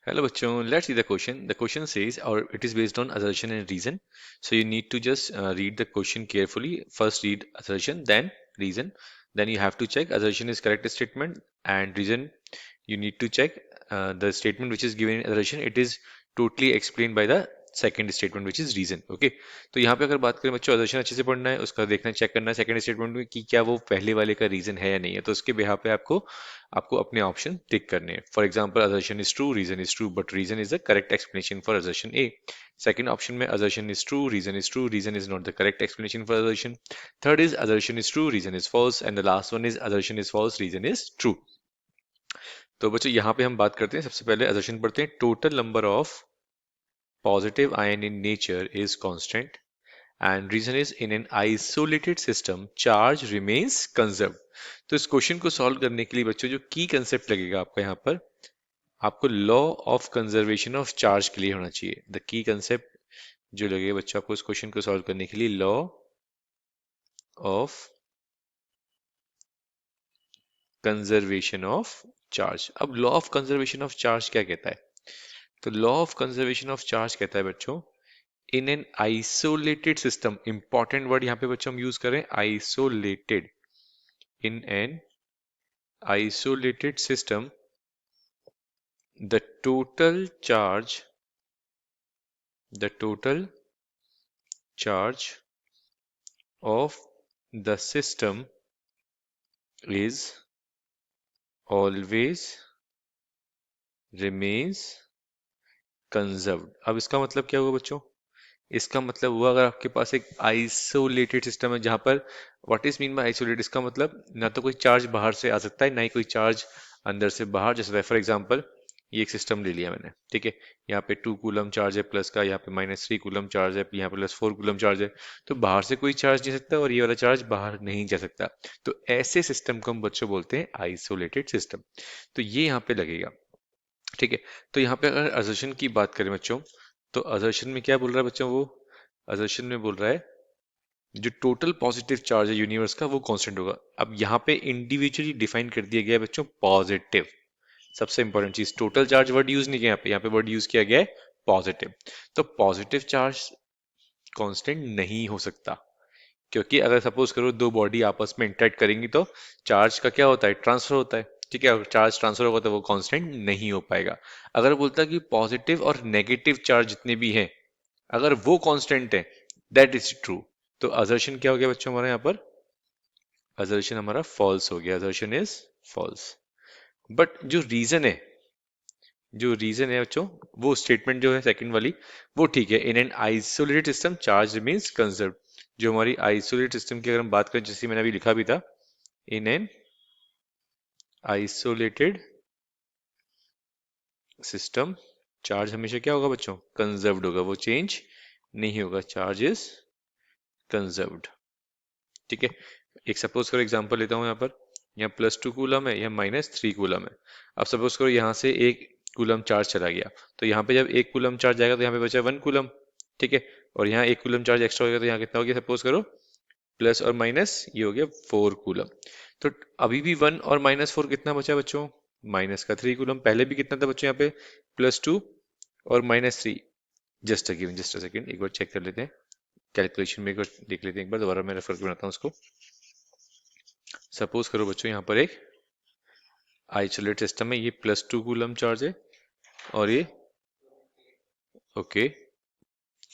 Hello bachcho, let's see the question. The question says, or it is based on assertion and reason. So you need to just read the question carefully. First read assertion, then reason. Then you have to check assertion is correct statement and reason. You need to check the statement which is given in assertion. It is totally explained by the second statement which is reason okay. तो यहाँ पे अगर बात करें बच्चों assertion अच्छे से पढ़ना है, उसका देखना चेक करना है सेकंड स्टेटमेंट में कि क्या वो पहले वाले का रीजन है या नहीं है, तो उसके बिहाफ पे आपको आपको अपने ऑप्शन टिक करने हैं। For example assertion is true, reason is true, but reason is the correct explanation for assertion A। Second option में assertion is true, reason is not the correct explanation for assertion। Third is assertion is true, reason is false, and the last one is assertion is false, reason is true। तो बच्चों यहाँ पे हम बात करते हैं, सबसे पहले assertion पढ़ते हैं। Total number of positive ion in nature is constant and reason is in an isolated system charge remains conserved। तो इस क्वेश्चन को सॉल्व करने के लिए बच्चों जो की कंसेप्ट लगेगा आपका यहाँ पर, आपको law of conservation of charge clear होना चाहिए। द की कंसेप्ट जो लगेगा बच्चों आपको इस क्वेश्चन को सॉल्व करने के लिए, law of conservation of charge. अब law of conservation of charge क्या कहता है? तो law of conservation of charge कहता है बच्चों, in an isolated system, important word यहाँ पे बच्चों हम यूज करें isolated, in an isolated system the total charge the total charge of the system is always remains conserved। अब इसका मतलब क्या हुआ बच्चों? इसका मतलब हुआ अगर आपके पास एक आइसोलेटेड सिस्टम है जहां पर, what is mean by isolated, इसका मतलब ना तो कोई चार्ज बाहर से आ सकता है ना ही कोई चार्ज अंदर से बाहर जा सकता है। फॉर एग्जांपल ये एक सिस्टम ले लिया मैंने, ठीक है, यहाँ पे 2 कूलम चार्ज है प्लस का, यहाँ पे -3 कूलम चार्ज है, यहाँ पे +4 कूलम चार्ज है। तो बाहर से कोई चार्ज नहीं सकता और ये वाला चार्ज बाहर नहीं जा सकता। तो ऐसे सिस्टम को हम बच्चों बोलते हैं आइसोलेटेड सिस्टम। तो ये यहाँ पे लगेगा, ठीक है। तो यहाँ पे अगर असर्शन की बात करें बच्चों, तो असर्शन में क्या बोल रहा है बच्चों? वो असर्शन में बोल रहा है जो टोटल पॉजिटिव चार्ज है यूनिवर्स का वो कांस्टेंट होगा। अब यहाँ पे इंडिविजुअली डिफाइन कर दिया गया है बच्चों पॉजिटिव। सबसे इंपॉर्टेंट चीज, टोटल चार्ज वर्ड यूज नहीं किया यहाँ पे वर्ड यूज किया गया है पॉजिटिव। तो पॉजिटिव चार्ज कांस्टेंट नहीं हो सकता, क्योंकि अगर सपोज करो दो बॉडी आपस में इंटरेक्ट करेंगी तो चार्ज का क्या होता है? ट्रांसफर होता है, ठीक है। अगर चार्ज ट्रांसफर होगा तो वो कांस्टेंट नहीं हो पाएगा। अगर बोलता है कि पॉजिटिव और नेगेटिव चार्ज जितने भी हैं अगर वो कांस्टेंट है, दैट इज ट्रू। तो असर्शन क्या हो गया बच्चों हमारे यहाँ पर? असर्शन हमारा फॉल्स हो गया, असर्शन इज फॉल्स। बट जो रीजन है बच्चों, वो स्टेटमेंट जो है सेकंड वाली वो ठीक है। इन an isolated system charge remains conserve. जो हमारी आइसोलेटेड सिस्टम की अगर हम बात करें, जैसे मैंने अभी लिखा भी था, इन एन आइसोलेटेड सिस्टम चार्ज हमेशा क्या होगा बच्चों? कंजर्व्ड होगा, वो चेंज नहीं होगा, चार्ज इज कंजर्व्ड, ठीक है। एक सपोज करो एग्जांपल लेता हूँ यहाँ पर, यहाँ +2 कूलम है, यहाँ -3 कूलम है। अब सपोज करो यहाँ से 1 कूलम चार्ज चला गया, तो यहाँ पे जब 1 कूलम चार्ज जाएगा तो यहाँ पे बचा 1 कूलम, ठीक है। और यहाँ 1 कूलम चार्ज एक्स्ट्रा हो गया तो यहाँ कितना हो गया? सपोज करो प्लस और माइनस ये हो गया 4 कूलम। तो अभी भी 1 और -4 कितना बचा बच्चों? माइनस का 3 कूलम। पहले भी कितना था बच्चों यहाँ पे? +2 और -3। जस्ट अ सेकेंड, एक बार चेक कर लेते हैं कैलकुलेशन में, एक बार देख लेते हैं, एक बार दोबारा मैं रेफर बनाता हूँ उसको। सपोज करो बच्चों यहाँ पर एक आइसोलेट सिस्टम है, ये +2 कूलम चार्ज है और ये ओके।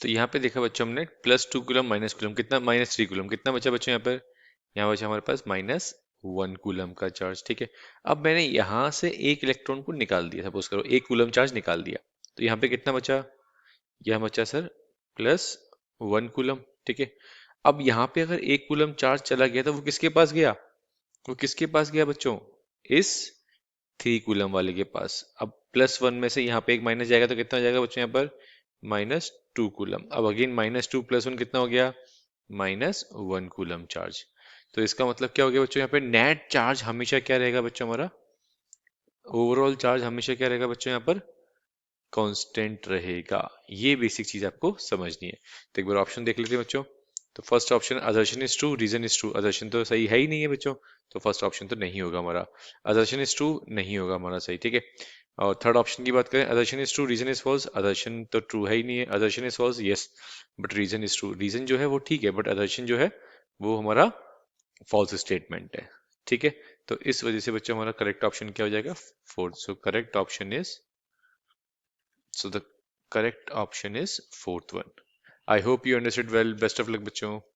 तो यहाँ पे देखा बच्चों हमने +2 कूलम -कूलम कितना, -3 कूलम कितना बचा बच्चों यहाँ पर? यहाँ बचा हमारे पास -1 कूलम का चार्ज, ठीक है। अब मैंने यहाँ से एक इलेक्ट्रॉन को निकाल दिया, सपोज करो 1 कूलम चार्ज निकाल दिया, तो यहाँ पे कितना बचा? यहाँ बचा सर +1 कूलम, ठीक है। अब यहाँ पे अगर 1 कूलम चार्ज चला गया तो वो किसके पास गया? वो किसके पास गया बच्चों? इस 3 कूलम वाले के पास। अब +1 में से यहाँ पे एक माइनस जाएगा तो कितना हो जाएगा बच्चों यहाँ पर? -2 कूलम। अब अगेन -2 + 1 कितना हो गया? -1 कूलम चार्ज। तो इसका मतलब क्या हो गया बच्चों? यहाँ पे नेट चार्ज हमेशा क्या रहेगा बच्चों हमारा? ओवरऑल चार्ज हमेशा क्या रहेगा बच्चों यहाँ पर? कांस्टेंट रहेगा। ये बेसिक चीज आपको समझनी है। तो एक बार ऑप्शन देख लेते हैं बच्चों। तो first option assertion is true, reason is true, assertion तो सही है ही नहीं है बच्चों, तो फर्स्ट ऑप्शन तो नहीं होगा हमारा। असर्शन इज ट्रू नहीं होगा हमारा सही, ठीक है। और थर्ड ऑप्शन की बात करें, assertion is true reason is false, assertion तो ट्रू है ही नहीं है, assertion is false yes, but reason is true, reason जो है वो ठीक है बट असर्शन जो है वो हमारा फॉल्स स्टेटमेंट है, ठीक है। तो इस वजह से बच्चों हमारा करेक्ट ऑप्शन क्या हो जाएगा, fourth. So correct option is, so the correct option is fourth one. I hope you understood well, best of luck बच्चों।